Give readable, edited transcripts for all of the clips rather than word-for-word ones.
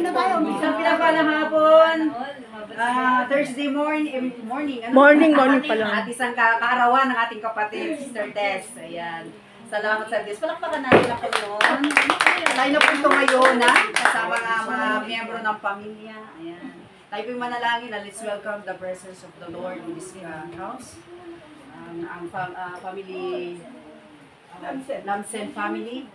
Isang pinapalang hapon. Thursday morning ano? Morning pa lang. At isang kaarawan ng ating kapatid, Sister Tess. Ayan. Salamat sa Diyos. Palakpakan natin ang Panginoon. Tayo na po ito ngayon, kasama nga mga miyembro ng pamilya. Ayan. Tayo po manalangin na let's welcome the presence of the Lord in this house. Ang family, Lamsen family.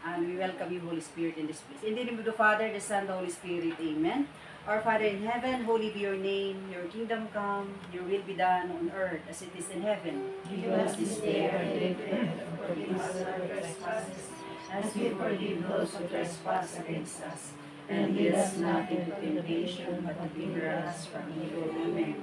And we welcome you, Holy Spirit, in this place. In the name of the Father, the Son, the Holy Spirit. Amen. Our Father in heaven, holy be your name. Your kingdom come, your will be done on earth as it is in heaven. Give us this day our daily bread, and forgive us our trespasses, as we forgive those who trespass against us. And lead us not into temptation, but deliver us from evil. Amen.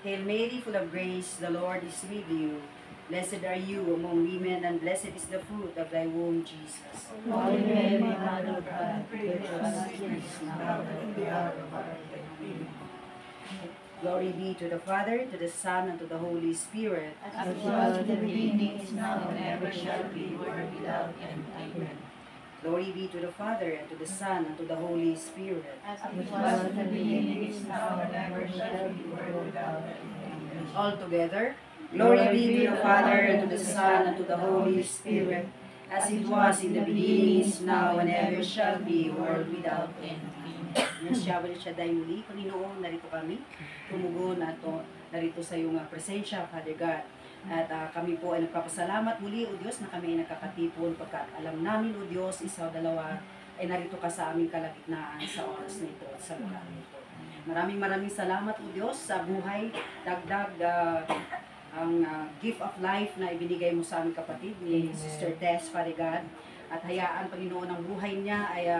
Hail Mary, full of grace, the Lord is with you. Blessed are you among women, and blessed is the fruit of thy womb, Jesus. Holy Mary, Mother of God, pray for us sinners now and at the hour of our death. Amen. Glory be to the Father, to the Son, and to the Holy Spirit. As it was in the beginning, is now, and ever shall be, world without end. Amen. Glory be to the Father, and to the Son, and to the Holy Spirit. As it was in the beginning, is now, and ever shall be, world without end. Amen. All together. Glory be to the Father, and to the Son, and to the Holy Spirit, as it was in the beginning, is now, and ever shall be, world without end. Yes, Yahweh Shaddai muli, Panginoon, narito kami, tumugon at narito sa iyong presensya, Father God. At kami po ay nagpapasalamat muli, O Diyos, na kami ay nakakatipon pagkat alam namin, O Diyos, isa o dalawa ay narito ka sa aming kalagitnaan sa oras na ito at sa lugar nito. Maraming salamat, O Diyos, sa buhay, dagdag ang gift of life na ibinigay mo sa aming kapatid ni Sister Tess, Father God. At hayaan, Panginoon, ang buhay niya ay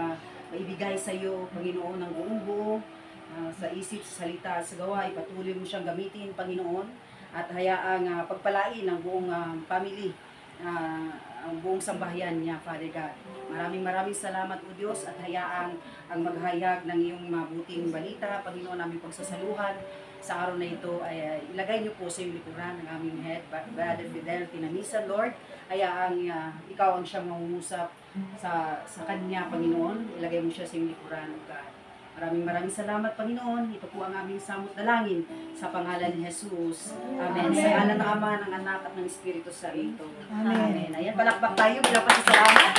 maibigay sa iyo, Panginoon, ng buong buo, sa isip, sa salita, sa gawa. Ipatuloy mo siyang gamitin, Panginoon. At hayaang pagpalain ang buong family, ang buong sambahayan niya, Father God. Maraming salamat, O Diyos, at hayaang ang maghayag ng iyong mabuting balita, Panginoon, aming pagsasaluhan sa araw na ito ay ilagay niyo po sa iyong likuran ng aming head, Brother Fidel Tinamisan, Lord. Hayaang ikaw ang siyang mangungusap sa kanya, Panginoon. Ilagay mo siya sa iyong likuran, God. Maraming salamat, Panginoon. Ito po ang aming samot dalangin sa pangalan ni Jesus. Amen. Sa ngalan ng Ama, ng Anak, at ng Espiritu Santo. Amen. Ayan, palakpak tayo. Bilang pasasalamat.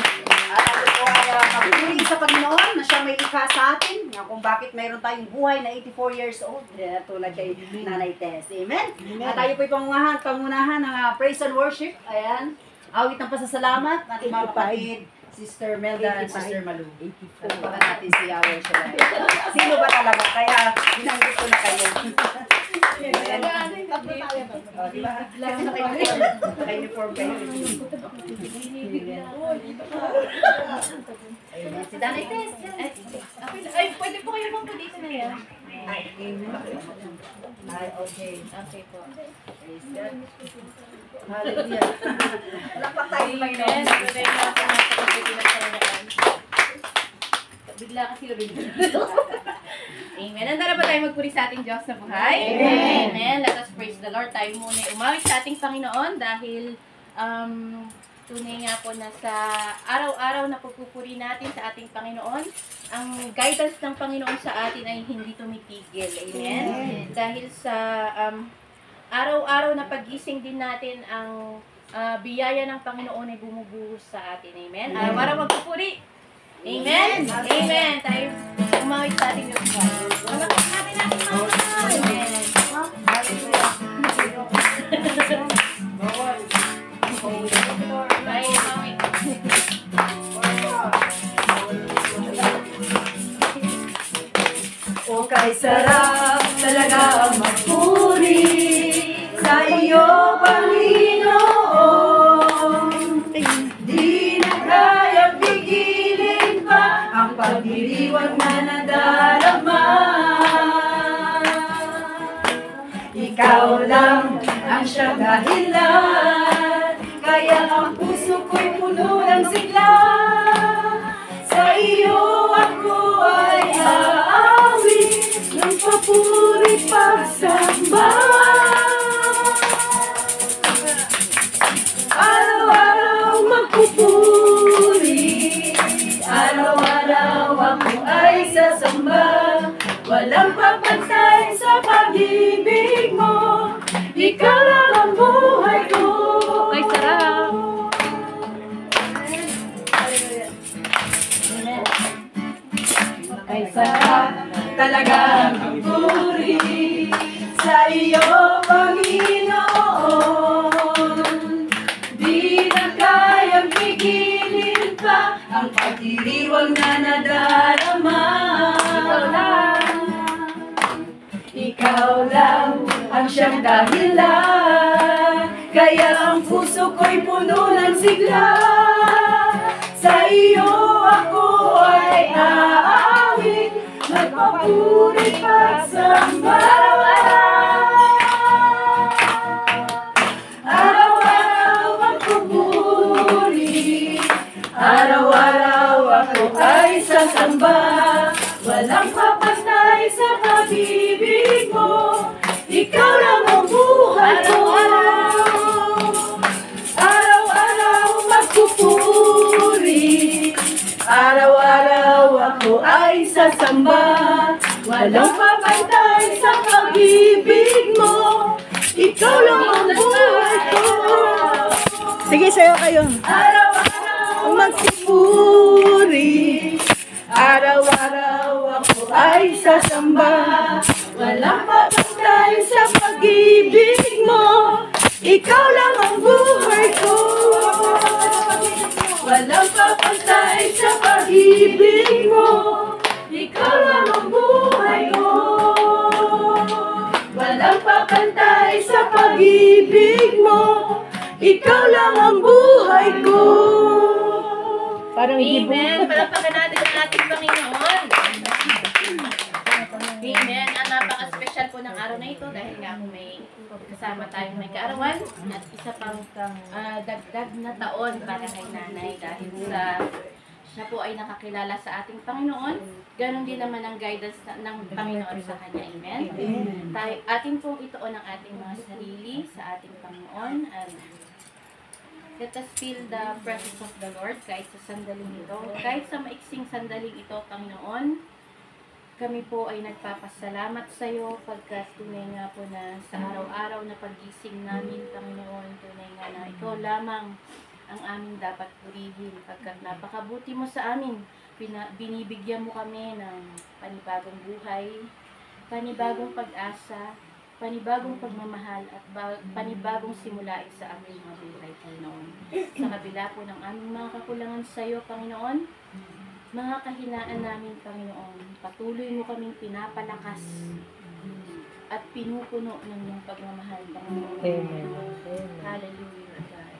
At ako po ay kapituloy sa Panginoon na siya may likha sa atin. Kung bakit mayroon tayong buhay na 84 years old. Tulad kay Nanay Tess. Amen. At tayo po pangunahan ng praise and worship. Ayan. Awit ng pasasalamat. At mga kapatid, Sister Melda at Sister Malu. 84. Baka natin si Yahweh siya. Sino ba talaga? Kaya binanggit ko na kayo. Diba? Kasi naka-uniform kayo. Si Danay Tess. Ay, pwede po kayo mong dito na yan. Ay, okay. Okay po. Praise God. Hallelujah. Lapak tayo pa yun. Amen. Pwede na po natin bigla kasi lumigil. Amen. Handa na ba tayo magpuri sa ating Diyos na buhay? Amen. Amen. Let us praise the Lord. Tayo muna umawit sa ating Panginoon dahil tunay nga po na sa araw-araw na pagpupuri natin sa ating Panginoon, ang guidance ng Panginoon sa atin ay hindi tumitigil. Amen. Dahil sa araw-araw na pagising din natin, ang biyaya ng Panginoon ay bumubuhos sa atin. Amen. Araw-araw magpupuri. Amen. Amen. Tayo umawit sa ating Diyos. Pagpapos natin natin mga Amen. Hallelujah. Tayo umawit. O kay sarap talaga ang magpuri sa iyo, Panginoon. Di na kaya pigilin pa ang pagdiriwang na nadarama. Ikaw lang ang siyang dahilan, kaya ang puso ko'y puno ng sigla. Sa iyo ako ay aawit ng papuri pagsamba. Araw-araw magpupuri, araw-araw ako ay sasamba. sasamba. Walang papantay sa pag-ibig mo, ikaw lang ang buhay ko. Kay sarap. Kay sarap talagang ang puri sa iyo, Panginoon. Di na kayang pigilin pa ang pagdiriwang na nadarama. Ikaw lang ang siyang dahilan, kaya ang puso ko'y puno ng sigla. Sa iyo ako ay aawit, magpapuri pagsamba. Araw-araw magpupuri, araw-araw ako ay sasamba. Walang papantay sa pag-ibig mo, ikaw lang ang buhay ko. Araw-araw magpupuri, araw-araw ako ay sasamba. Walang papantay sa pag-ibig mo, ikaw lang ang buhay ko. Sige, sayo kayo. Araw-araw magpupuri, araw-araw ako ay sasamba. Walang papantay sa pag-ibig mo, ikaw lang ang buhay ko. Walang papantay sa pag-ibig mo, ikaw lang ang buhay ko. Walang papantay sa pag-ibig mo, ikaw lang ang buhay ko. Parang Amen. Palapakan natin ang ating Panginoon. Amen. Ang napaka-special po ng araw na ito dahil nga po may kasama tayong may kaarawan at isa pang dagdag na taon para kay nanay dahil sa siya po ay nakakilala sa ating Panginoon. Ganon din naman ang guidance ng Panginoon sa kanya. Amen. Atin pong itoon ang ating mga sarili sa ating Panginoon. And let us feel the presence of the Lord kahit sa sandaling ito. Kahit sa maiksing sandaling ito, Panginoon, kami po ay nagpapasalamat sa iyo pagkat tunay nga po na sa araw-araw na pagising namin, Panginoon, tunay nga na ikaw lamang ang aming dapat purihin pagkat napakabuti mo sa amin. Binibigyan mo kami ng panibagong buhay, panibagong pag-asa, panibagong pagmamahal at panibagong simulain sa aming mga buhay, Panginoon. Sa kabila po ng aming mga kakulangan sa iyo, Panginoon, mga kahinaan namin, Panginoon, patuloy mo kaming pinapalakas at pinupuno ng iyong pagmamahal, Panginoon. Amen. Hallelujah, God.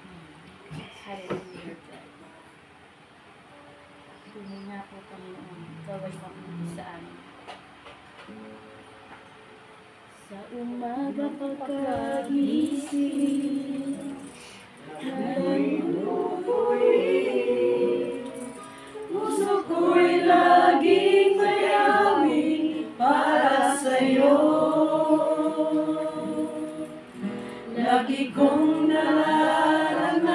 Hallelujah, God. Tunay nga po, Panginoon, gaway mabuti sa amin. Sa umaga pagkagising, puso ko'y laging mayawin para sa'yo. Lagi kong nararanasan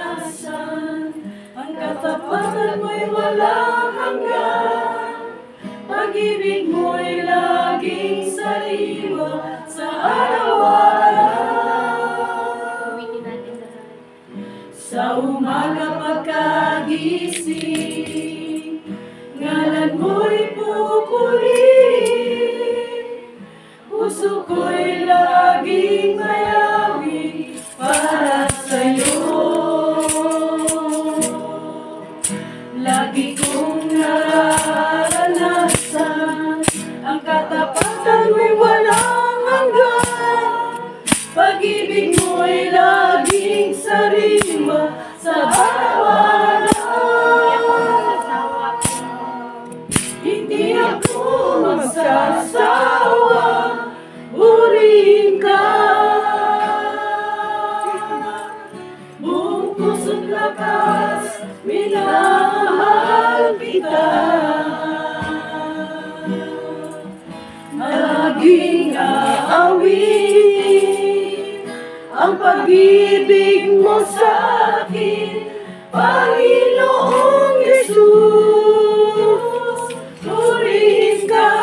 ang katapatan mo'y walang hanggan. Pag-ibig mo'y laging sariwa sa araw-araw. uwitin natin lahat. Sa umaga pagkagising, ngalan mo'y pupurihin. Puso ko'y laging mayawin para sa'yo. Lagi kong nararanasan ang katapatan mo'y walang hanggan. Pag-ibig mo'y laging sariwa sa araw-araw. Hindi ako magsasawa, purihin ka. Buong puso't lakas, minamahal kita. Laging aawin ang pag-ibig mo sa akin, Panginoong Jesus. Purihin ka.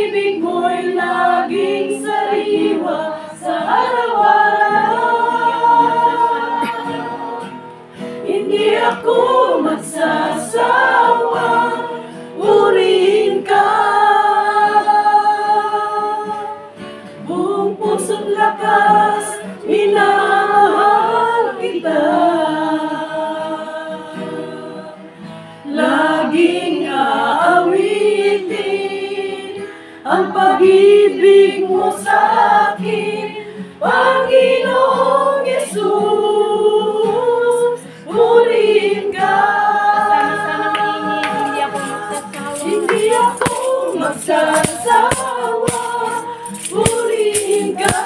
pag-ibig mo'y laging sariwa sa araw-araw. Hindi ako magsasawa, purihin ka. Buong puso't lakas, minamahal kita. Laging aawitin ang pag-ibig mo sa akin, Panginoong Yesus. Purihin ka. Hindi ako magsasawa, purihin ka.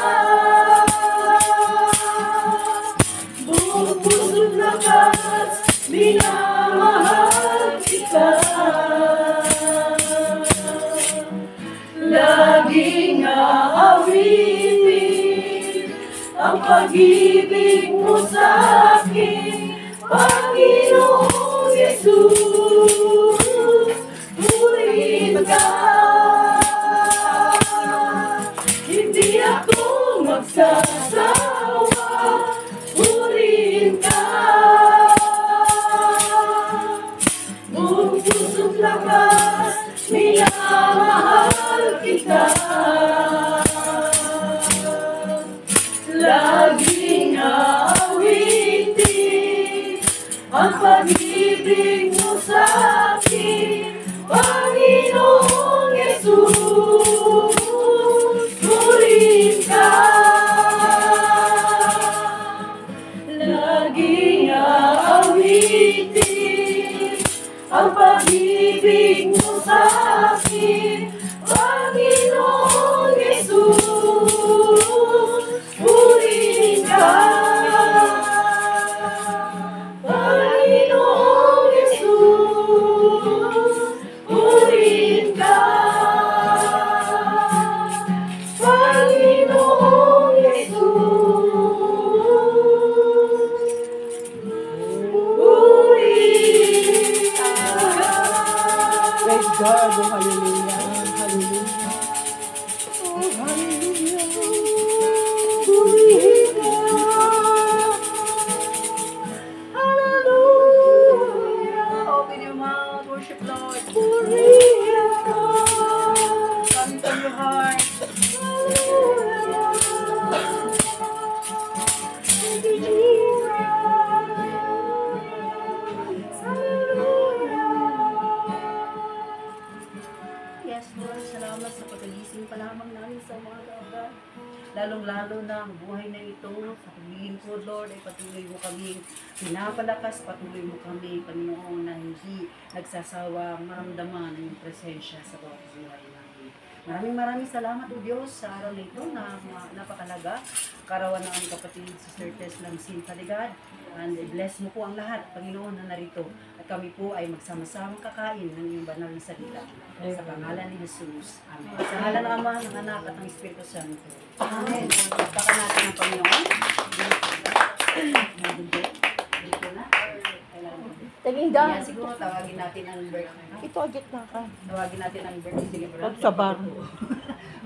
Buong puso't lakas, minamahal kita. Laging aawitin ang pag-ibig mo sa akin, Panginoong Yesus. Purihin ka. Hindi ako magsasawa, purihin ka. Buong puso't lakas, minamahal kita. Laging aawitin ang pag-ibig mo sa akin, Panginoong Yesus. Purihin ka. Laging aawitin ang pag-ibig mo sa akin, Panginoong Yesus. Purihin ka. Panginoong Yesus. Purihin ka. Panginoong Yesus. Purihin ka. Praise God. Oh, hallelujah. Hallelujah. Oh, hallelujah. Purihin ka. Hallelujah. Open your mouth, worship Lord. Purihin ka. Come from your heart. Thank you, Jesus. Yes, Lord, salamat sa pag-agising pa lamang namin sa umaga, O God. Lalong-lalo na ang buhay na ito sa paglilingkod, Lord, ay patuloy mo kami pinapalakas, patuloy mo kami, Panginoon, na hindi nagsasawang maramdaman ang iyong presensya sa bawat buhay namin. Maraming salamat, O Diyos, sa araw na ito na napakalaga. Karawan ng aming kapatid, Sister Tess Lamsin Paligad. And bless mo po ang lahat, Panginoon, na narito. At kami po ay magsama-samang kakain ng iyong banal na salita. Sa pangalan ni Jesus. Amen. Sa ngalan ng Ama, ng Anak, at ng Espiritu Santo. Amen. Pagpakan natin ang Panginoon. Dito na. Tingin ka. Yan, siguro tawagin natin ang birthday. Ito, agit na ka. Tawagin natin ang birthday celebrant. Pag sa bar.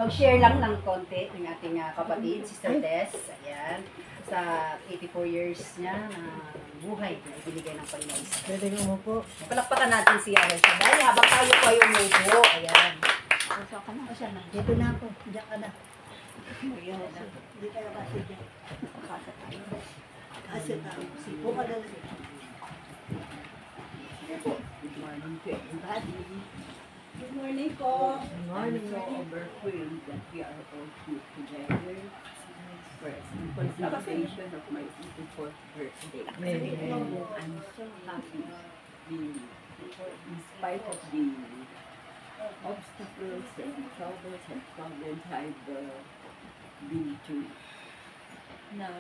Mag-share lang ng konti ng ating kapatid, Sister Tess. Ayan. Sa 84 years niya na buhay na ibinigay ng Panginoon. Pwede nga mo po. Palakpakan natin si Aaron Sabay habang tayo po ay umupo. Ayan. Asa ka na. Siya na. Dito na ako. Diyan ka na. Ayan na. Hindi tayo kasi dyan. Kasa tayo. Kasi tayo. Sipo ka na. Good morning to everybody. Good morning po. Good morning. So overwhelmed that we are all here together for a simple celebration of my 84th birthday. I'm so happy in spite of the obstacles and troubles and problems I've been through. Now,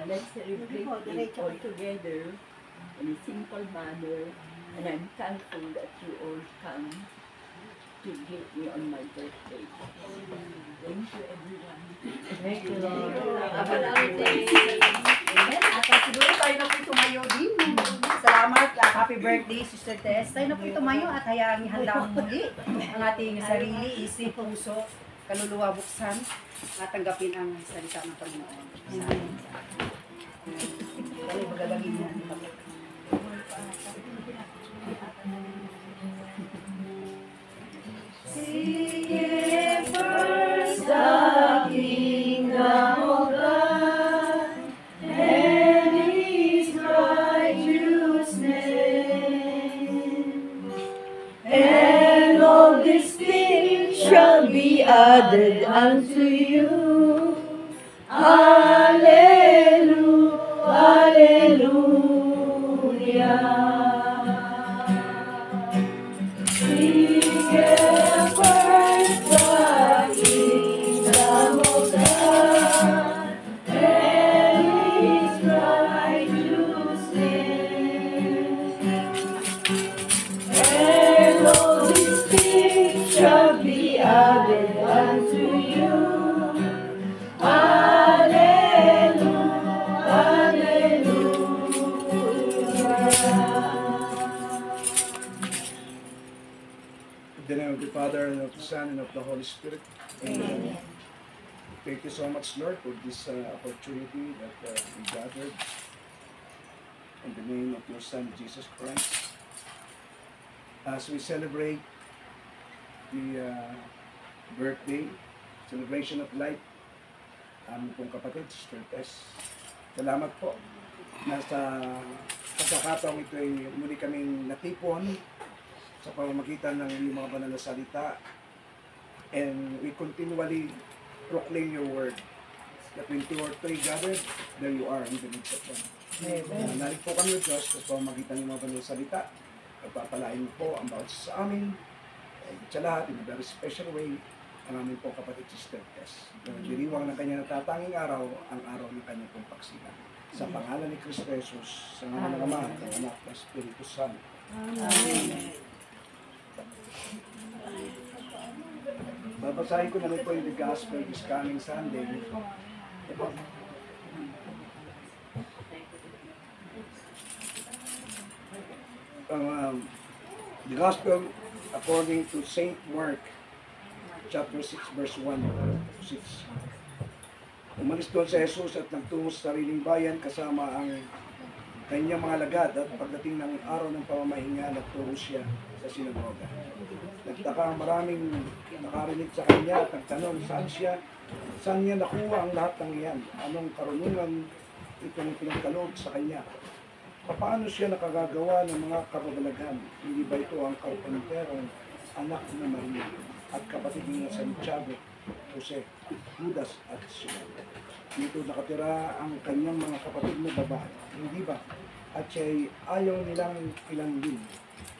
let's celebrate it all together in a simple manner, and I'm thankful that you all come to greet me on my birthday. Thank you, everyone. Thank you, Lord. Happy birthday. Amen. At siguro tayo na po tumayo din. Salamat. Happy birthday, Sister Tess. Tayo na po tumayo at hayaan ihanda mo muli ang ating sarili, isip, puso, kaluluwa, buksan at tanggapin ang salita ng Panginoon. Amen. Kaya magalagin mo. Seek ye first the kingdom of God and His righteousness, and all these things shall be added unto you. Hallelujah, hallelujah. Seek ye first the kingdom of God and His righteousness, and all these things shall be added unto you. Hallelujah, hallelujah. In the name of the Father, and of the Son, and of the Holy Spirit. Amen. Thank you so much, Lord, for this opportunity that we gathered in the name of your Son, Jesus Christ. As we celebrate the birthday, celebration of life, aming pong kapatid, Sister Tess. Salamat po na sa pagkakataong ito ay muli kaming natipon sa pamamagitan ng iyong mga banal na salita, and we continually proclaim your word, that when two or three gathered, there you are in the midst of them. Nalig po kami, Diyos, sa pamamagitan ng mga banal na salita. Pagpapalain mo po ang bawat sa amin, and sa lahat, in a very special way, ang aming po kapatid Sister Tess. Diriwang ng kanya natatanging araw, ang araw ng kanyang pong pagsilang. Sa pangalan ni Kristo Jesus, sa ngalan ng Ama, ng Anak, ng Espiritu Santo. Amen. Babasahin ko na rin po yung the Gospel this coming Sunday. Ito. The Gospel according to Saint Mark, chapter 6, verse 1 to 6. Umalis doon si Jesus at nagtungo sa sariling bayan kasama ang kanyang mga lagad, at pagdating ng araw ng pamamahinga, nagturo siya sa sinagoga. Nagtaka ang maraming nakarinig sa kanya at nagtanong saan niya nakuha ang lahat ng iyan? Anong karunungan itong pinagkaloob sa kanya? Paano siya nakagagawa ng mga kababalaghan? Hindi ba ito ang karpenterong anak ni Maria at kapatid niya Santiago, Jose, Judas at Simon? Dito nakatira ang kanyang mga kapatid na babae, hindi ba? At siya'y ayaw nilang ilangin.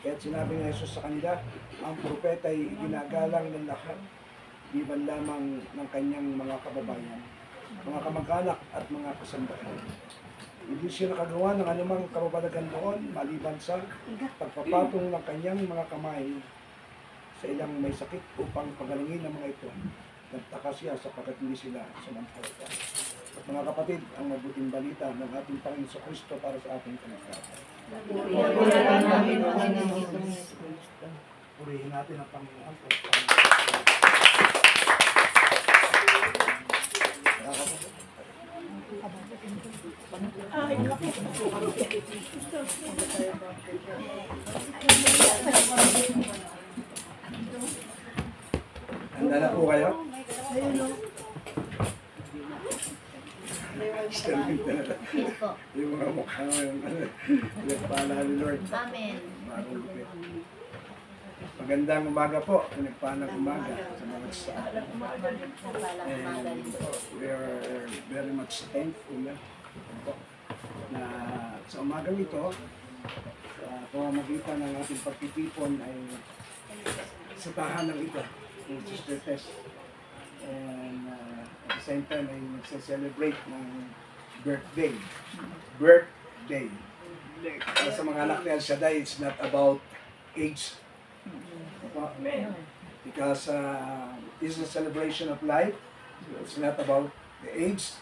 Kaya sinabi ni Jesus sa kanila, ang propeta ay ginagalang ng lahat, di ba lamang ng kanyang mga kababayan, mga kamag-anak at mga kasambahay. Hindi siya nakagawa ng anumang kababalagan doon, maliban sa pagpapatong ng kanyang mga kamay sa ilang may sakit upang pagalingin ng mga ito. Nagtaka siya sapagkat hindi sila sumampalataya. At mga kapatid, ang mabuting balita ng ating Panginoon sa Kristo para sa ating kanagkata. Purihin natin ang Panginoon. Handa na po kayo? Yung mga mukha yung pinagpala ni Lord. Amen. Magandang umaga po, pinagpalang umaga sa mga sa and we are very much thankful na sa umagang ito, sa pamamagitan ng ating pagtitipon ay sa tahanan ito, yung Sister Tess. And at the same time ay nagse-celebrate ng birthday. Para sa mga anak ni El Shaddai, it's not about age. Because this is a celebration of life. It's not about the age.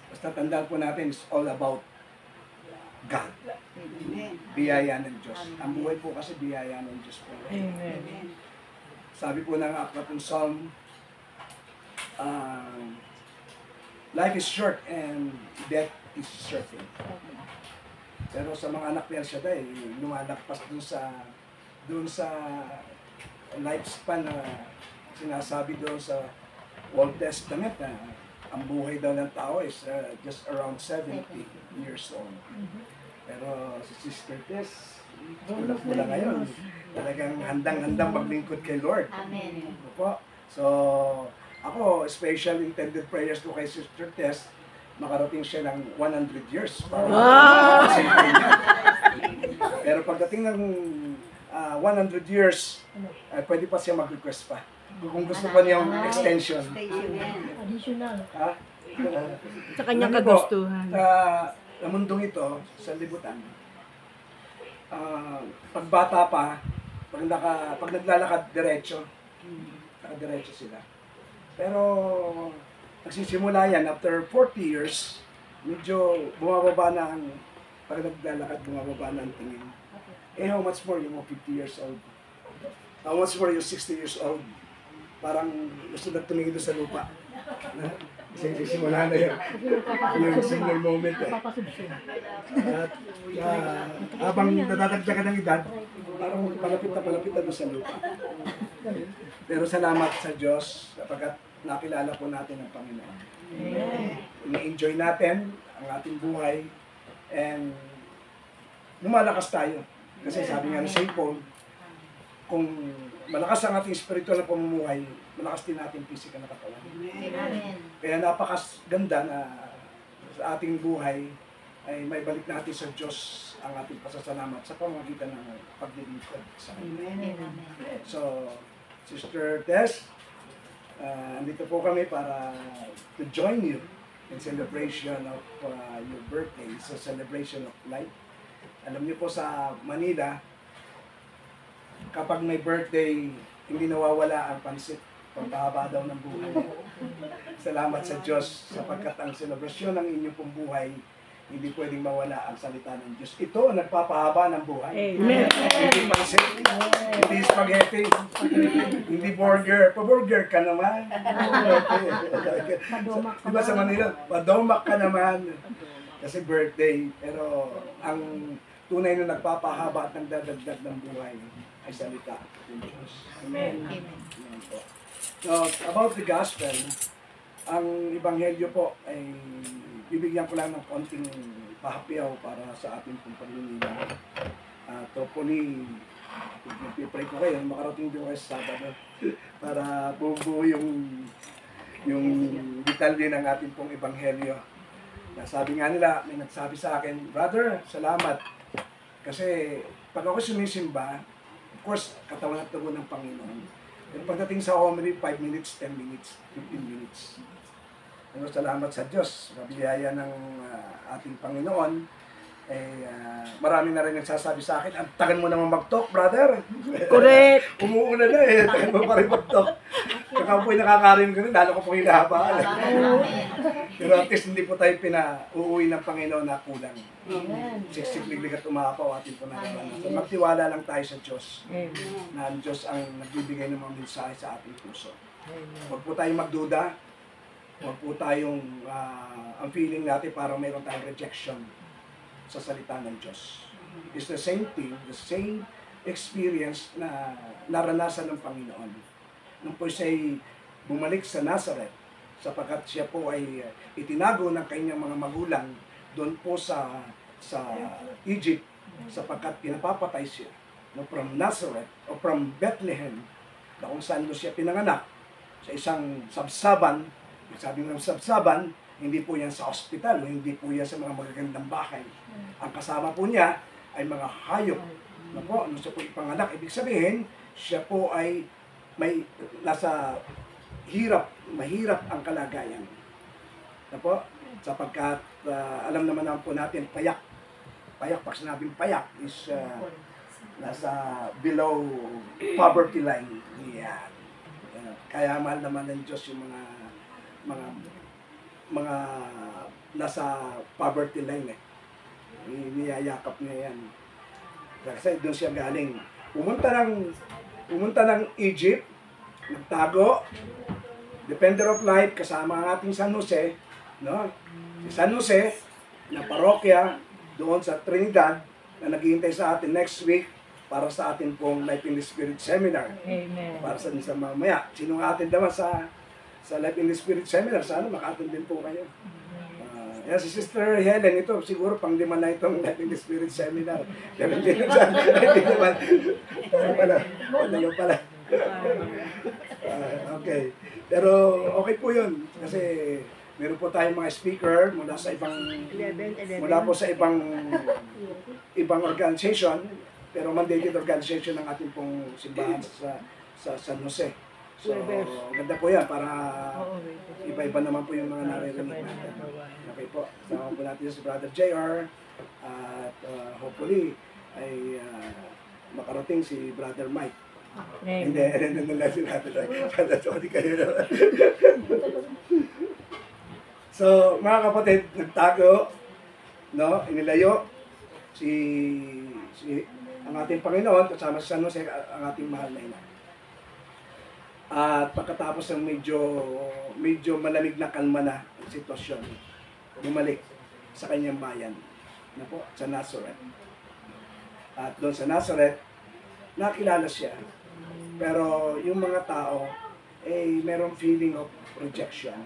Basta tandaan po natin, it's all about God. Biyaya ng Diyos. Ang buhay po kasi biyaya ng Diyos po. Amen. Sabi po ng aklatong Psalm, life is short and death is certain. Pero sa mga anak ni El Shaddai, lumalagpas dun sa lifespan na sinasabi doon sa Old Testament na ang buhay daw ng tao is just around 70 years old. Pero si Sister Tess, mula ngayon, talagang handang-handang maglingkod kay Lord. Amen. Opo. So, ako, special intended prayers ko kay Sister Tess, makarating siya ng 100 years. Wow! Pero pagdating ng 100 years, pwede pa siya mag-request pa. Kung gusto pa niyang extension. Additional. Ha? Sa kanyang Ano po, kagustuhan. Sa mundong ito, sa libutan, pag bata pa, pag naglalakad diretso, nakadiretso sila. Pero nagsisimula yan, after 40 years, medyo bumababa na ang, pag naglalakad, bumababa na ang tingin. Eh, how much more yung 50 years old? How much more yung 60 years old? Parang gusto na tumingin doon sa lupa. Kasi simula na yun. Yung single moment eh. At habang nadadagdagan ng edad, parang palapit na doon sa lupa. Pero salamat sa Diyos sapagkat nakilala po natin ang Panginoon. I-enjoy natin ang ating buhay and lumalakas tayo. Kasi sabi nga ni St. Paul, kung malakas ang ating spiritual na pamumuhay, malakas din natin physical na katawan. Amen. Kaya napakaganda na sa ating buhay ay may balik natin sa Diyos ang ating pasasalamat sa pamamagitan ng paglilingkod sa Kanya. So, Sister Tess, andito po kami para to join you in celebration of your birthday, so celebration of life. Alam niyo po sa Manila, kapag may birthday, hindi nawawala ang pansit. Pagpahaba daw ng buhay. Salamat sa Diyos sapagkat ang selebrasyon ng inyong pong buhay, hindi pwedeng mawala ang salita ng Diyos. Ito ang nagpapahaba ng buhay. Amen. Hindi pansit, hindi spaghetti, hindi burger. Pa-burger ka naman. Diba sa Manila, padomak ka naman. Kasi birthday. Pero ang tunay na nagpapahaba at nagdadagdag ng buhay ay salita ng Diyos. Amen. Amen po. So, about the gospel, ang ebanghelyo po ay bibigyan ko lang ng konting pahapyaw para sa ating pong paglilingkod. Hopefully, pipray ko kayo, makarating din kayo sa Sabado para buo yung detalye ng ating pong ebanghelyo. Sabi nga nila, may nagsabi sa akin, Brother, salamat. Kasi pag ako sumisimba, of course, katawan at tubo ng Panginoon. Pero pagdating sa homily, 5 minutes, 10 minutes, 15 minutes. Pero salamat sa Diyos, mabiyaya ng ating Panginoon. Marami na rin nagsasabi sa akin, ang tagal mo naman mag-talk, brother. Correct. Umuuna na eh, tagal mo pa rin mag-talk. Kaya po'y nakakarin ko rin, lalo ko pong hinahabaan. Pero at least hindi po tayo pinauuwi ng Panginoon na kulang. Siksik-liglig at umapaw atin po naranasan. Magtiwala lang tayo sa Diyos. Na ang Diyos ang nagbibigay ng mga mensahe sa ating puso. Huwag po tayong magduda. Huwag po tayong, ang feeling natin parang mayroon tayong rejection sa salita ng Diyos. It's the same thing, the same experience na naranasan ng Panginoon. Nung po siya'y bumalik sa Nazareth, sapagkat siya po ay itinago ng kanyang mga magulang doon po sa Egypt, sapagkat pinapapatay siya. No, from Nazareth o from Bethlehem, na kung saan siya pinanganak, sa isang sabsaban. Sabi ng sabsaban, hindi po yan sa ospital, hindi po yan sa mga magagandang bahay. Ang kasama po niya ay mga hayop. Na po, ano siya po ipanganak, ibig sabihin, siya po ay may nasa mahirap ang kalagayan. Na po, sapagkat alam naman po natin, payak, pag sinabing payak is nasa below poverty line. Yan. Kaya mahal naman ng Diyos yung mga mga nasa poverty line eh. Niyayakap niya yan. Kasi doon siya galing. Pumunta ng Egypt, nagtago, Defender of Light kasama ang ating San Jose, no? Si San Jose na parokya doon sa Trinidad na naghihintay sa atin next week para sa atin pong Life in the Spirit Seminar. Amen. Para sa mamaya. Sino ang atin naman sa Life in the Spirit Seminar? Sana maka-attend din po kayo. Yan, si Sister Helen, ito siguro pang-lima na itong Life in the Spirit Seminar. Hindi naman. Pala. Okay. Pero okay po yun. Kasi meron po tayong mga speaker mula sa ibang 11. mula po sa ibang organization, pero mandated organization ng ating pong simbahan sa San Jose. So, ganda po yan para iba-iba naman po yung mga naririnig natin. Okay po. Sama po natin si Brother JR at hopefully ay makarating si Brother Mike. Hindi lang si Brother Mike. Sorry kayo naman. So, mga kapatid, nagtago, no, inilayo ang ating Panginoon kasama si San Jose, ang ating mahal na ina. At pagkatapos ng medyo malamig na kalma na ang sitwasyon, bumalik sa kanyang bayan, na po, sa Nazareth. At doon sa Nazareth, nakilala siya. Pero yung mga tao, merong feeling of rejection.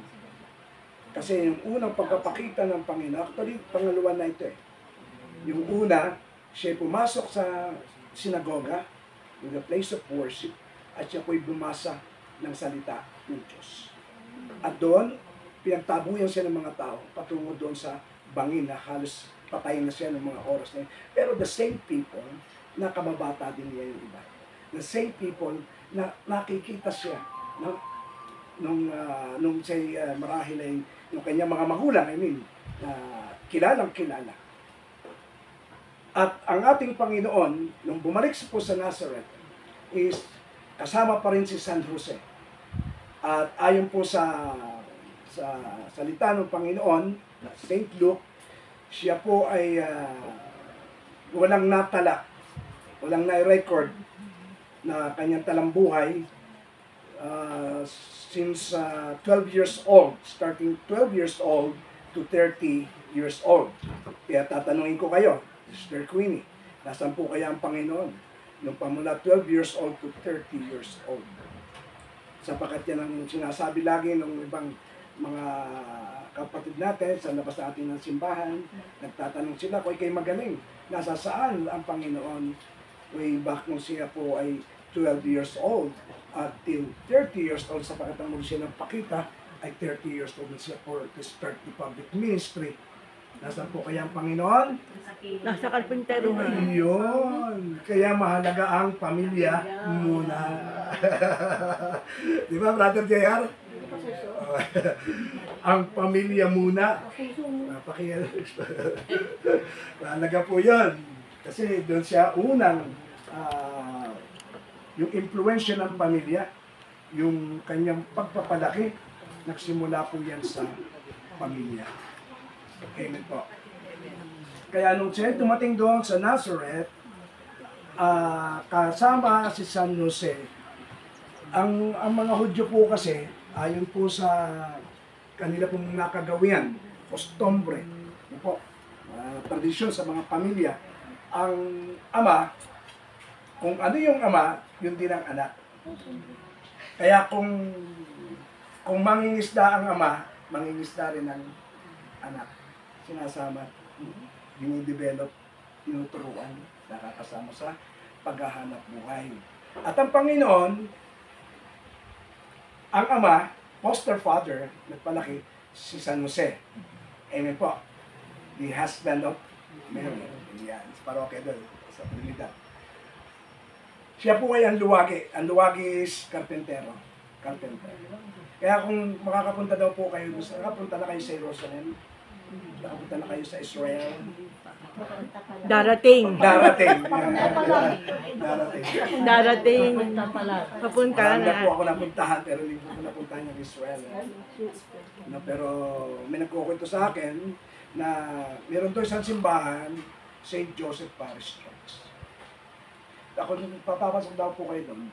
Kasi yung unang pagkapakita ng Panginoon, actually, pangalawa na ito eh. Yung una, siya pumasok sa sinagoga, in the place of worship, at siya po'y bumasa ng salita ng Diyos. At doon, pinagtabuyan siya ng mga tao patungo doon sa bangin na halos patayin na siya ng mga oras na yun. Pero the same people, na kababata din niya yung iba. The same people na nakikita siya nung siya marahil ay yung kanyang mga magulang, kilalang kilala. At ang ating Panginoon, nung bumalik po sa Nazareth, is kasama pa rin si San Jose. At ayon po sa salita ng Panginoon, St. Luke, siya po ay walang natala, walang na-record na kanyang talambuhay since 12 years old, starting 12 years old to 30 years old. Kaya tatanungin ko kayo, Sister Queenie, nasaan po kaya ang Panginoon? Nung pamula 12 years old to 30 years old. Sapagkat yan ang sinasabi lagi ng ibang mga kapatid natin sa labas natin ng simbahan, nagtatanong sila kung ikay magaling, nasa saan ang Panginoon? Way back nung siya po ay 12 years old at till 30 years old, sapagkat ang muli siya nagpakita ay 30 years old na siya for to start the public ministry. Nasaan po kaya ang Panginoon? Nasa karpinteruhan. Yun. Kaya mahalaga ang pamilya muna. Di ba, Brother JR? Ang pamilya muna. Mahalaga po yun. Kasi doon siya unang yung influensya ng pamilya, yung kanyang pagpapalaki, nagsimula po yan sa pamilya. Amen po. Kaya nung siya dumating doon sa Nazareth, kasama si San Jose, ang mga Hudyo po kasi, ayon po sa kanila pong nakagawian, kostumbre, po, tradisyon sa mga pamilya, ang ama, kung ano yung ama, yun din ang anak. Kaya kung mangingisda ang ama, mangingisda rin ang anak. Sinasama, dinidevelop, tinuturuan, nakakasama sa paghahanap buhay. At ang Panginoon, ang ama, foster father, nagpalaki, si San Jose. Amen po. The husband of Mary. Yan, sa parokya doon, sa Trinidad. Siya po ay ang luwagi. Ang luwagi is karpentero. Carpenter. Kaya kung makakapunta daw po kayo, nakapunta na kayo sa Jerusalem, nakapunta na kayo sa Israel, Darating. Darating. Darating. Papunta Marami na po na. ako napuntahan, pero hindi po ako napuntahan ng Israel. No, pero may nagkukwento sa akin na meron doon isang simbahan, St. Joseph Parish Church. Ako, nung papapasok daw po kayo doon,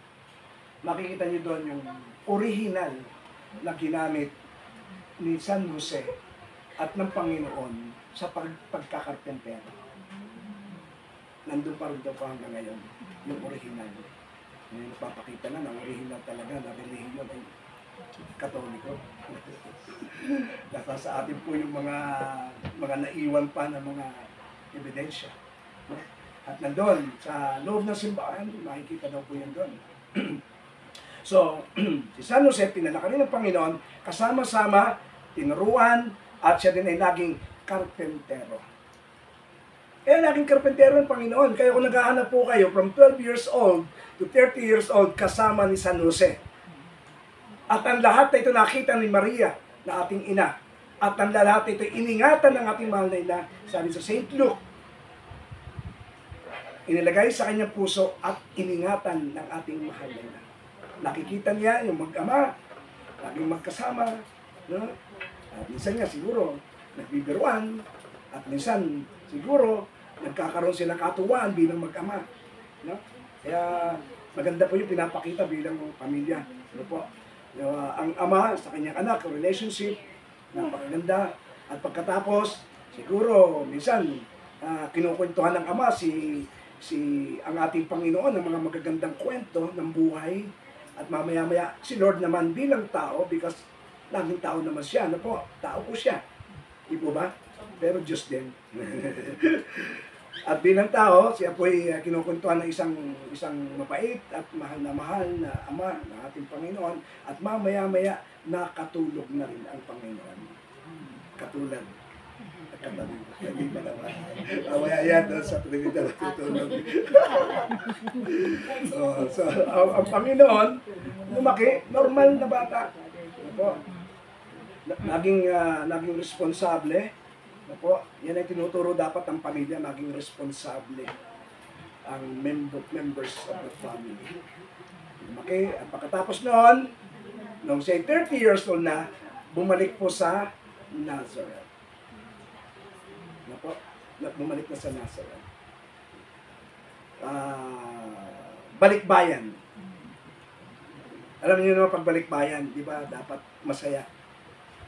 makikita niyo doon yung original na ginamit ni San Jose at ng Panginoon sa pagkakarpentero. Nandun pa rin daw po hanggang ngayon, yung original. Yung napapakita na ng original talaga na relihiyon ay Katoliko. Nasa sa atin po yung mga naiwan pa na mga ebidensya. At nandun, sa loob ng simbahan, makikita daw po yan doon. So, si San Jose, pinalaki rin ng Panginoon, kasama-sama, tinuruan, at siya din ay naging karpentero. Kaya naging karpentero ng Panginoon. Kaya kung naghahanap po kayo from 12 years old to 30 years old, kasama ni San Jose. At ang lahat na ito nakita ni Maria, na ating ina. At ang lahat na ito iningatan ng ating mahal na ina, sabi sa St. Luke, inilagay sa kanyang puso at iningatan ng ating mahal na ina. Nakikita niya yung mag-ama, laging magkasama, no? At minsan nga siguro nagbibiruan, at minsan siguro nagkakaroon sila katuwaan bilang mag-ama, no? Kaya maganda po yung pinapakita bilang pamilya, ano po? Ang ama sa kanyang anak, relationship, napakaganda. At pagkatapos, siguro minsan kinukwentuhan ng ama ang ating Panginoon ng mga magagandang kwento ng buhay. At mamaya-maya, si Lord naman bilang tao, because laging tao naman siya, ano po? Tao po siya. Di po ba? Pero Diyos din. At bilang tao, siya po ay kinukwentuhan ng isang mapait at mahal na ama ng ating Panginoon. At mamaya-maya, nakatulog na rin ang Panginoon. Katulad. Hindi pa naman. Mamaya yan doon sa Trinidad natutulog. So, ang Panginoon, lumaki, normal na bata. Opo. Naging responsable. Opo. Yan ay tinuturo dapat ang pamilya, maging responsable ang members of the family. Lumaki. At pagkatapos noon, nung siya 30 years old na, bumalik po sa Nazareth. Po, bumalik na sa Nazareth. Balikbayan. Alam niyo naman pag balikbayan, di ba, dapat masaya.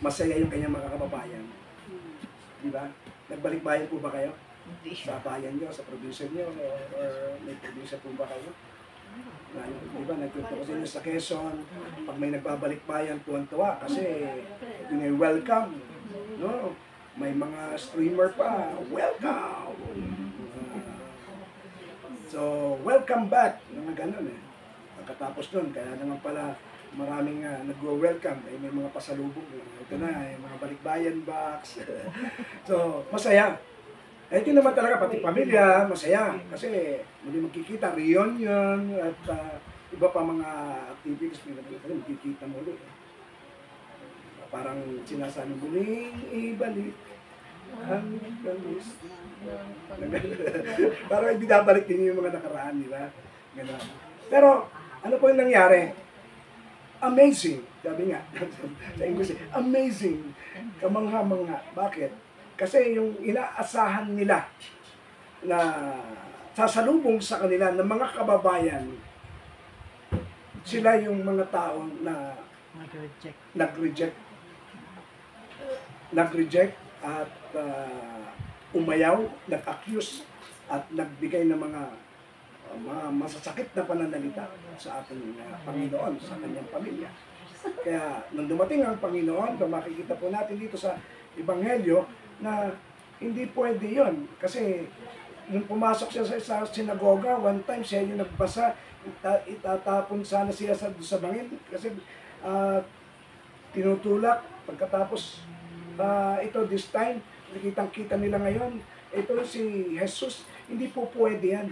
Masaya yung kanyang mga kababayan. Di ba? Nagbalikbayan po ba kayo? Sa bayan niyo, sa probinsya niyo, or may probinsya po ba kayo? Di ba, nagkwento ko sa inyo sa Quezon, pag may nagbabalikbayan, tuwan-tuwa, kasi yun ay welcome. No? May mga streamer pa, welcome! So, welcome back, mga ganun eh. Pagkatapos nun, kaya naman pala maraming nagwo-welcome, may mga pasalubong. Ito na, yung mga balikbayan box. So, masaya. Ito naman talaga, pati pamilya, masaya. Kasi muli magkikita, reunion, at iba pa mga activities, magkikita muli. Parang sinasabi muling ibalik ang galis. Parang binabalik din yung mga nakaraan nila. Ganun. Pero, ano po yung nangyari? Amazing. Sabi nga, sa English, amazing. Kamangha-mangha. Bakit? Kasi yung inaasahan nila na sasalubong sa kanila ng mga kababayan, sila yung mga tao na nag-reject at umayaw, nag-accuse at nagbigay ng mga masasakit na pananalita sa ating Panginoon, sa kanyang pamilya. Kaya nung dumating ang Panginoon, makikita po natin dito sa Ebanghelyo na hindi pwede yon. Kasi nung pumasok siya sa sinagoga, one time siya yung nagbasa, itatapon sana siya sa bangin kasi tinutulak. Pagkatapos ito this time, nakitang-kita nila ngayon, ito si Jesus, hindi po pwede yan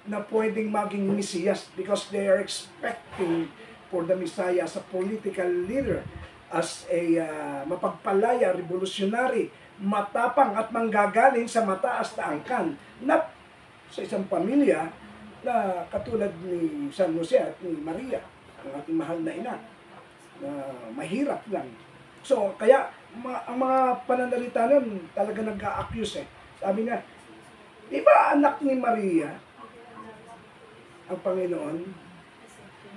na pwedeng maging Mesiyas because they are expecting for the Messiah as a political leader, as a mapagpalaya, revolutionary matapang at manggagaling sa mataas na angkan na sa isang pamilya na katulad ni San Jose at ni Maria, ang ating mahal na ina, na mahirap lang. So, kaya ang mga pananalita nun talaga nag-a-accuse eh. Sabi niya, di ba anak ni Maria ang Panginoon?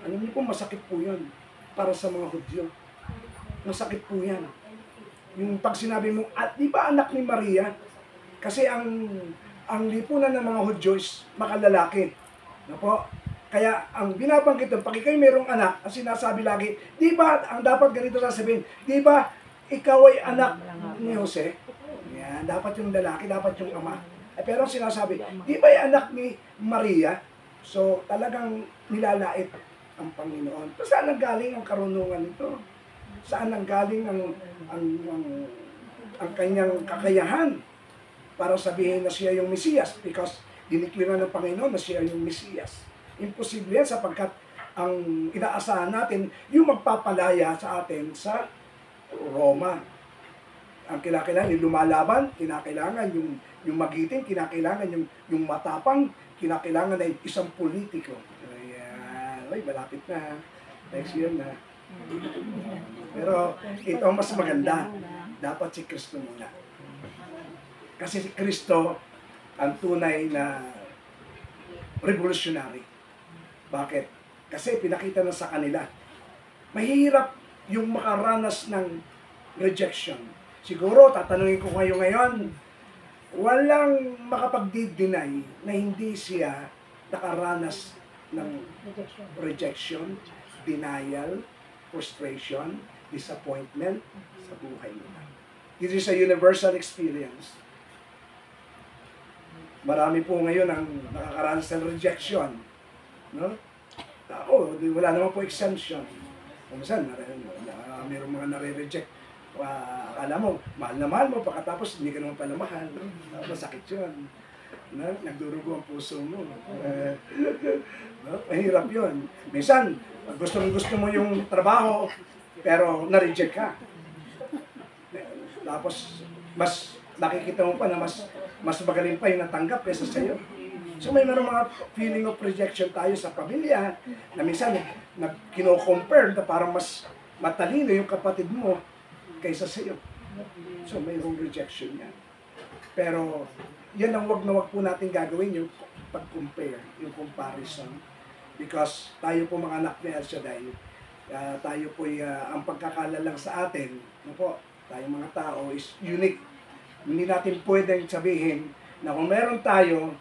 Alam niyo po, masakit po yun para sa mga Hudyo. Masakit po yan. Yung pag sinabi mo, at di ba anak ni Maria? Kasi ang lipunan ng mga Hudyo is makalalaki. No po? Kaya ang binabanggit doon, pag ikaw'y mayroong anak, ang sinasabi lagi, di ba, ang dapat ganito sasabihin, di ba, ikaw ay anak ni Jose? Yan, dapat yung lalaki, dapat yung ama. Pero ang sinasabi, di ba ay anak ni Maria? So, talagang nilalait ang Panginoon. So, saan nanggaling ang karunungan nito? Saan nanggaling ang kanyang kakayahan para sabihin na siya yung Mesiyas? Because diniklara ng Panginoon na siya yung Mesiyas. Imposible yan sapagkat ang inaasahan natin yung magpapalaya sa atin sa Roma. Ang kinakailangan yung lumalaban, kinakailangan yung magiting, kinakailangan yung matapang, kinakailangan ay isang politiko. Ayan, ay malapit na. Next year na. Pero ito ang mas maganda. Dapat si Kristo muna. Kasi si Kristo ang tunay na revolutionary. Bakit? Kasi pinakita na sa kanila. Mahirap yung makaranas ng rejection. Siguro, tatanungin ko kayo ngayon, walang makapag-deny na hindi siya nakaranas ng rejection, denial, frustration, disappointment sa buhay nila. This is a universal experience. Marami po ngayon ang nakakaranas ng rejection. No? Ako, wala naman po exemption. Kung saan, mayroong mga nare-reject. Akala mo, mahal na mahal mo, pagkatapos hindi ka naman pala mahal. Masakit yun. No? Nagdurugo ang puso mo. No? Mahirap yun. Minsan, gusto mo yung trabaho, pero na-reject ka. Tapos, mas nakikita mo pa na mas magaling pa yung natanggap kaysa sa'yo. So may mga feeling of rejection tayo sa pamilya na minsan kino-compare na parang mas matalino yung kapatid mo kaysa sa'yo. So mayroong rejection yan. Pero yan ang wag na wag po natin gagawin, yung pag-compare, yung comparison. Because tayo po mga anak ni El Shaddai, tayo po ang pagkakalalang sa atin, tayo mga tao is unique. Hindi natin pwedeng sabihin na kung meron tayo,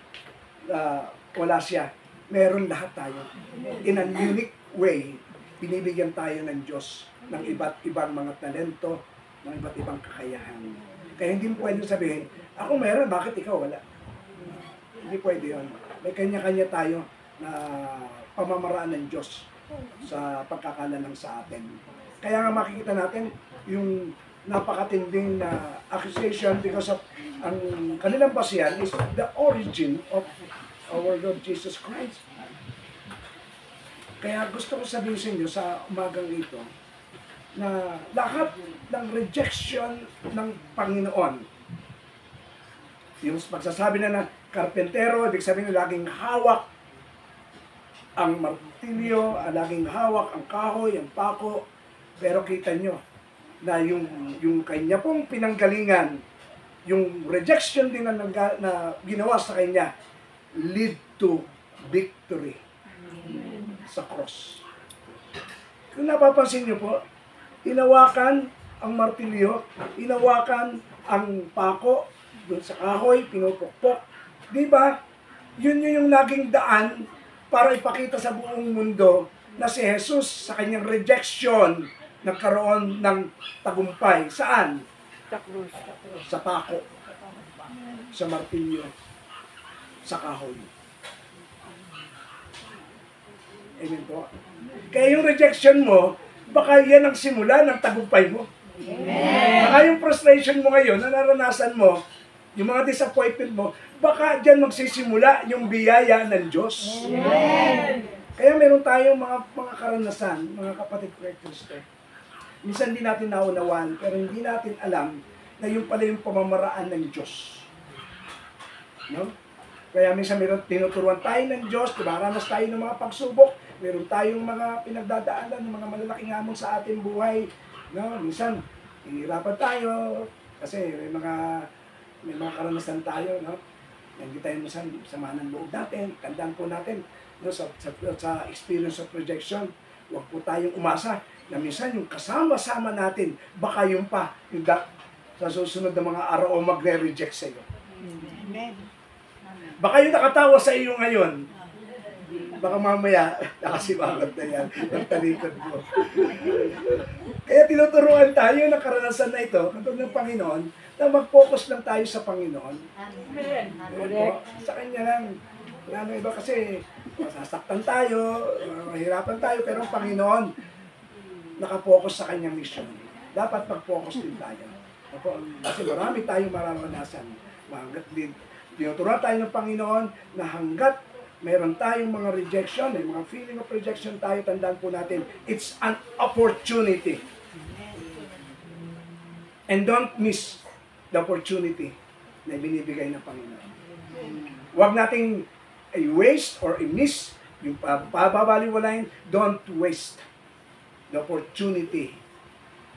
wala siya. Meron lahat tayo. In a unique way, binibigyan tayo ng Diyos ng iba't ibang mga talento, ng iba't ibang kakayahan. Kaya hindi mo pwede sabihin, ako meron, bakit ikaw wala? Hindi pwede yun. May kanya-kanya tayo na pamamaraan ng Diyos sa pagkakalalang sa atin. Kaya nga makikita natin yung napakatinding na accusation because of ang kanilang basihan is the origin of our Lord Jesus Christ. Kaya gusto ko sabihin sa inyo sa umagang ito na lahat ng rejection ng Panginoon, yung pagsasabi na ng karpentero, ibig sabihin na laging hawak ang martilyo, laging hawak ang kahoy, ang pako, pero kita nyo na yung kanya pong pinanggalingan, yung rejection din na ginawa sa kanya, lead to victory sa cross. Kung napapansin niyo po, inawakan ang martilyo, inawakan ang pako, doon sa kahoy, pinupukpok. Di ba? Yun yung laging daan para ipakita sa buong mundo na si Jesus sa kanyang rejection nagkaroon ng tagumpay. Saan? Sa pako, sa martilyo, sa kahoy. Amen po. Kaya yung rejection mo, baka yan ang simula ng tagumpay mo. Amen. Baka yung frustration mo ngayon, na naranasan mo, yung mga disappointment mo, baka dyan magsisimula yung biyaya ng Diyos. Amen. Kaya meron tayong mga karanasan, mga kapatid ko kay Kristo. Minsan hindi natin naunawan, pero hindi natin alam na yung pala yung pamamaraan ng Diyos. No? Kaya minsan meron tinuturuan tayo ng Diyos, dumaranas tayo ng mga pagsubok, meron tayong mga pinagdadaanan ng mga malalaking hamon sa ating buhay. No? Minsan, hihirapan tayo kasi may mga karanasan tayo, no? Hindi tayo minsan sama ng loob natin, tandaan po natin, no, sa experience of rejection, huwag po tayong umasa na minsan yung kasama-sama natin, baka yung pa, sa susunod na mga araw o magre-reject sa iyo. Amen. Baka yung nakatawa sa iyo ngayon, baka mamaya, nakasimangot na yan, ang talikod mo. Kaya tinuturuan tayo ng karanasan na ito, katulad ng Panginoon, na mag-focus lang tayo sa Panginoon. Correct. Sa Kanya lang. Wala nang iba kasi masasaktan tayo, mahirapan tayo, pero ang Panginoon, nakapokus sa Kanyang mission. Dapat mag-focus din tayo. Kasi marami tayong mararanasan. Tinuturuan tayo ng Panginoon na hanggat meron tayong mga rejection, may mga feeling of rejection tayo, tandaan po natin, it's an opportunity. And don't miss the opportunity na binibigay ng Panginoon. Huwag nating i-waste or i-miss yung pababaliwalain. Don't waste the opportunity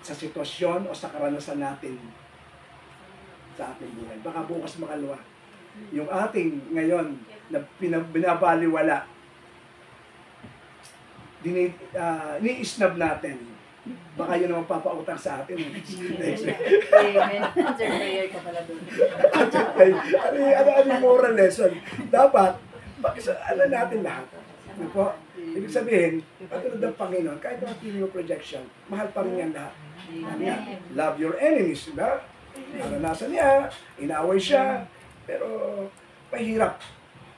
sa sitwasyon o sa karanasan natin sa ating buhay. Baka bukas makalawa. Yung ating ngayon na binabaliwala, ni-snub natin. Baka yun ang papautang sa atin. Amen. Answer prayer ka pala doon. Ano yung moral lesson? Dapat, alam natin lahat. Ano po? Ibig sabihin, patulad ng Panginoon, kahit mga feeling of rejection, mahal pa rin yan lahat. Love your enemies, diba? Naranasan niya, inaway siya, pero mahirap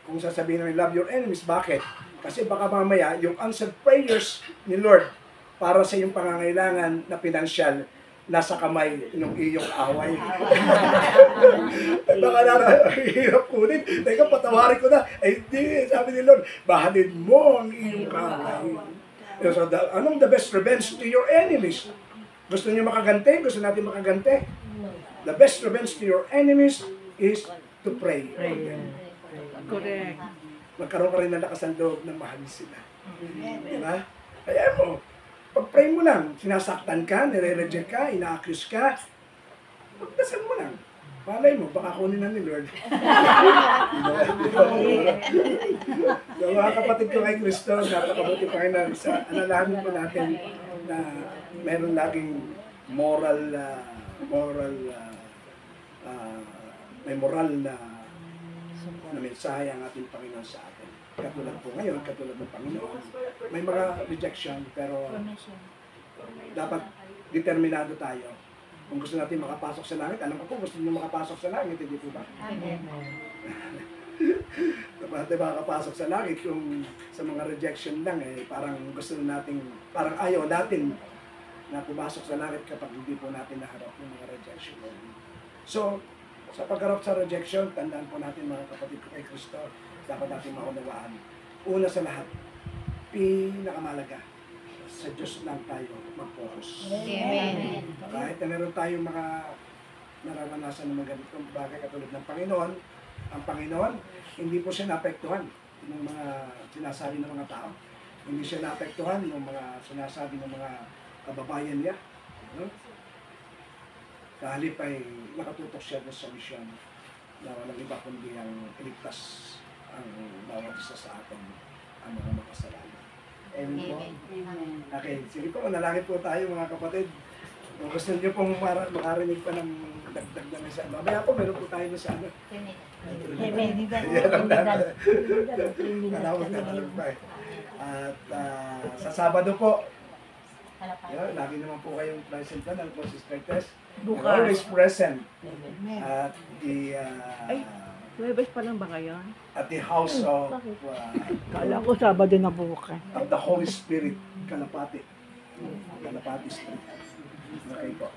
kung sasabihin namin, love your enemies. Bakit? Kasi baka mamaya, yung answered prayers ni Lord para sa iyong pangangailangan na pinansyal, nasa kamay ng iyong away. Baka hirap kunin. Teka, patawarin ko na. Eh, di, sabi ni Lord, bahalin mo ang iyong kamay. So, anong the best revenge to your enemies? Gusto niyo makagante? Gusto natin makagante? The best revenge to your enemies is to pray. Correct. Magkaroon ka rin ng lakas ng loob na mahalin sila. Diba? Kaya mo, pag-pray mo lang, sinasaktan ka, nire-reject ka, ina-accuse ka, magdasal mo lang. Malay mo, baka kunin na ni Lord. So, mga kapatid ko kay Kristo, napakabuti Panginoon, alalahanin po natin na meron laging may moral na mensahe ang ating Panginoon sa atin. Katulad po ngayon, katulad ng Panginoon, may mga rejection, pero dapat determinado tayo. Kung gusto natin makapasok sa langit, alam ko po, gusto nyo makapasok sa langit, hindi po ba? Amen. Dapat natin makapasok sa langit kung sa mga rejection lang, parang gusto natin, parang ayaw natin na pumasok sa langit kapag hindi po natin naharap yung mga rejection. So, sa pagharap sa rejection, tandaan po natin mga kapatid ko kay Kristo, dapat natin maunawaan. Una sa lahat, pinakamalaga, sa Diyos lang tayo mag-focus. Amen. Kahit na meron tayong mga nararanasan ng mga ganitong bagay katulad ng Panginoon, ang Panginoon, hindi po siya naapektuhan ng mga sinasabi ng mga tao. Hindi siya naapektuhan ng mga sinasabi ng mga kababayan niya. No? Kahalip ay nakatutok siya sa misyon na walang iba kundi ang iligtas ang bawat isa sa atin ang mga makasalanan. Amen po. Okay, sige po, manalangin po tayo mga kapatid. Kung gusto niyo pong makarinig pa ng dagdag na isa. Mamaya po, meron po tayo sa ano. Amen. Yan ang nanawag na talagang pa. At sa Sabado po, lagi naman po kayong present na ng Sister Tess. Always present at the Huwebes pa lang ba kayo? at the house of Kala ko Sabado na bukas. of the Holy Spirit, Kalapati Street. Okay po.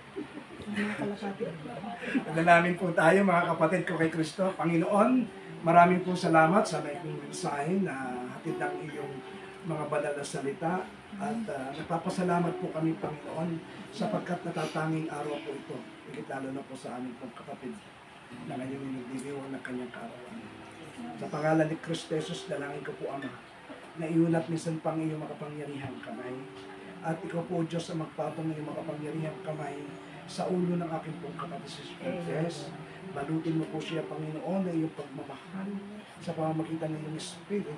Nanalangin po tayo mga kapatid ko kay Kristo. Panginoon, maraming po salamat sa maikling mensahe na hatid ng iyong mga banal na salita at nagpapasalamat po kami, Panginoon, sapagkat natatanging araw po ito. Higit lalo na po sa aming pong kapatid na ngayon ay nagdiriwang ng kanyang kaarawan. Sa pangalan ni Kristo Jesus, dalangin ko po, Ama, na iunat minsan pang iyong makapangyarihang kamay. At ikaw po, Diyos, ang magpatong ng iyong makapangyarihang kamay sa ulo ng aking pong kapatid si Jesus. Balutin mo po siya, Panginoon, na iyong pagmamahal sa pamamagitan ng iyong Espiritu.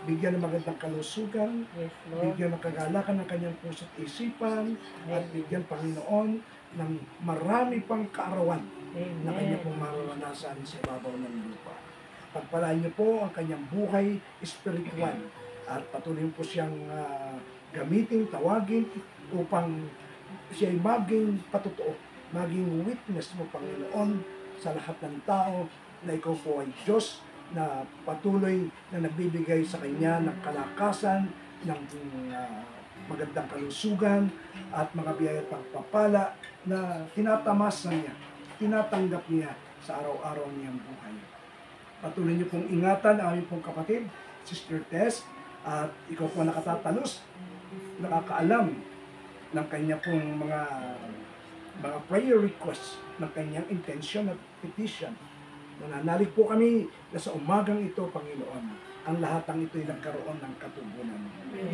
Bigyan ng magandang kalusugan, bigyan ng kagalakan ng kanyang puso't isipan, at bigyan, Panginoon, ng marami pang kaarawan na kanya pong mararanasan sa ibabaw ng lupa. Pagpalain niyo po ang kanyang buhay espiritual at patuloy po siyang gamitin, tawagin upang siya ay maging patotoo, maging witness mo, Panginoon, sa lahat ng tao na ikaw po ay Diyos na patuloy na nagbibigay sa kanya ng kalakasan, ng magandang kalusugan at mga biyaya at pagpapala na tinatamasa niya, tinatanggap niya sa araw-araw niyang buhay. Patuloy niyo pong ingatan ang aming pong kapatid, Sister Tess, at ikaw po nakatatalos, nakakaalam ng kanya pong mga prayer requests, ng kanyang intention at petition. Nananalig po kami na sa umagang ito, Panginoon, ang lahat ng ito'y nagkaroon ng katugunan.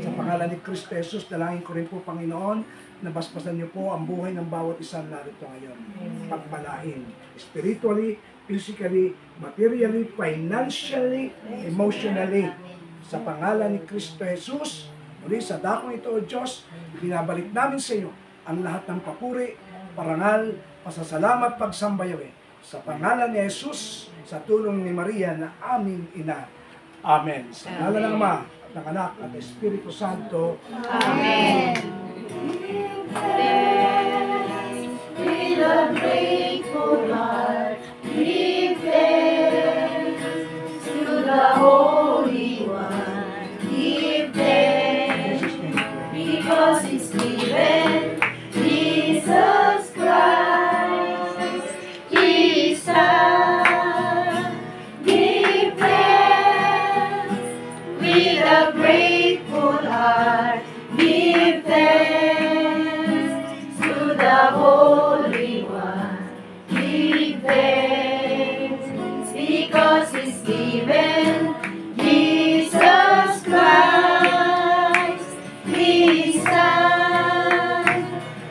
Sa pangalan ni Kristo Jesus, dalangin ko rin po, Panginoon, na basbasan niyo po ang buhay ng bawat isang narito ngayon. Pagpalain, spiritually, physically, materially, financially, emotionally. Sa pangalan ni Kristo Jesus, muli sa dakong ito, O Diyos, binabalik namin sa iyo ang lahat ng papuri, parangal, pasasalamat, pagsambayawi. Sa pangalan ni Jesus, sa tulong ni Maria na aming ina. Amen. Sa pangalan ng Ama, at ng Anak, at Espiritu Santo. Amen. With a grateful heart, give thanks to the Holy One. Give thanks because He's given Jesus Christ, His Son. Give thanks with a grateful heart. Give thanks to the Holy One. Give thanks because He's given Jesus Christ, His Son.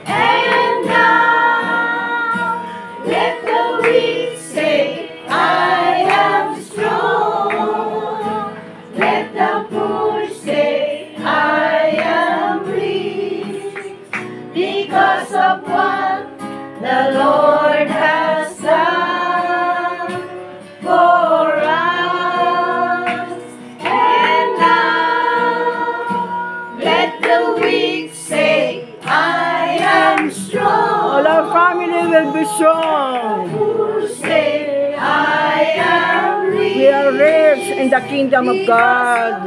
And now let the weak say, I am strong. Let the poor say, I am rich, because of what the Lord has done for us. And now let the weak say, I am strong. All our family will be strong. Who say, I am rich. We are rich in the kingdom of God.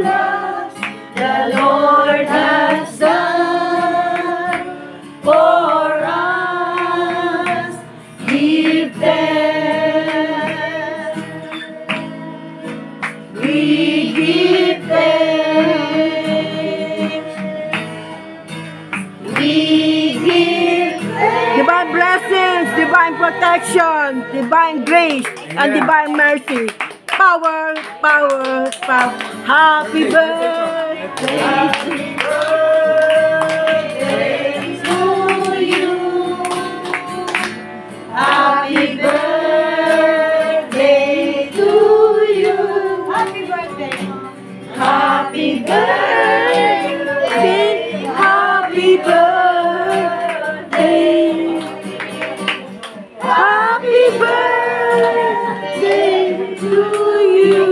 The Lord has done for us. Give thanks. We give thanks. We give thanks. Divine blessings, divine protection, divine grace, and divine mercy. Power, power, power. Happy birthday. Happy birthday to you. Happy birthday to you. Happy birthday. Happy birthday. Happy birthday. Happy birthday to you.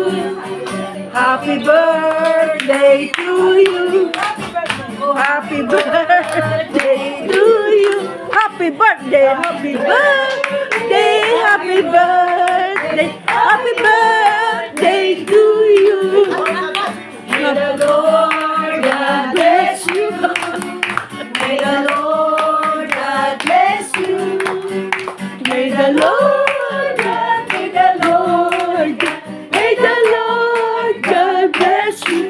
Happy birthday to you. Oh, happy birthday to you. Happy birthday, happy birthday, happy birthday, happy birthday to you. May the Lord God bless you. May the Lord God bless you. May the Lord God, may the Lord God, may the Lord God bless you.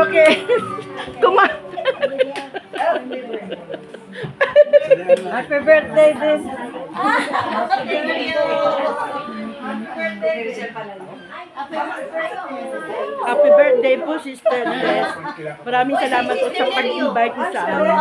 Okay. Happy birthday din. Happy birthday po, Sister Tess. Maraming salamat po sa pag-invite mo sa amin.